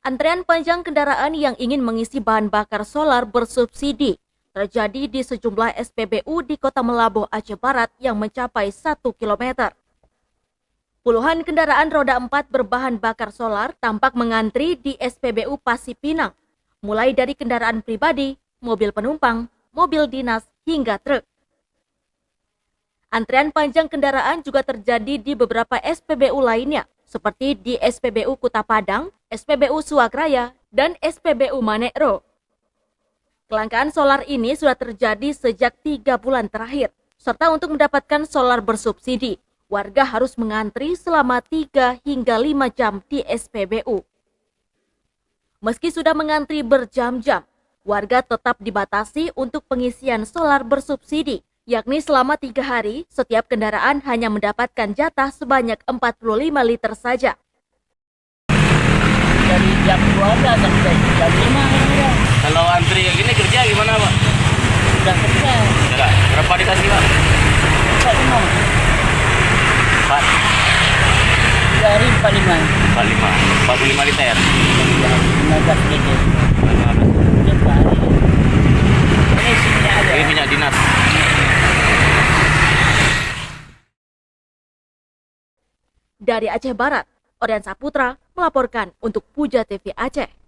Antrean panjang kendaraan yang ingin mengisi bahan bakar solar bersubsidi terjadi di sejumlah SPBU di Kota Melaboh, Aceh Barat yang mencapai 1 km. Puluhan kendaraan roda 4 berbahan bakar solar tampak mengantri di SPBU Pasipinang, mulai dari kendaraan pribadi, mobil penumpang, mobil dinas, hingga truk. Antrean panjang kendaraan juga terjadi di beberapa SPBU lainnya, seperti di SPBU Kuta Padang, SPBU Suagraya, dan SPBU Manekro. Kelangkaan solar ini sudah terjadi sejak 3 bulan terakhir, serta untuk mendapatkan solar bersubsidi, warga harus mengantri selama 3 hingga 5 jam di SPBU. Meski sudah mengantri berjam-jam, warga tetap dibatasi untuk pengisian solar bersubsidi, yakni selama 3 hari, setiap kendaraan hanya mendapatkan jatah sebanyak 45 liter saja. Dari jam 12 sampai jam 5 ya. Kalau antri kayak gini kerja gimana, Pak? Udah kerja. Enggak. Berapa dikasih, Pak? 45. 4, 3 hari 45. 45 liter. 15 liter. Tiap hari. Ini sini ada. Ini minyak dinas. Dari Aceh Barat, Orian Saputra melaporkan untuk Puja TV Aceh.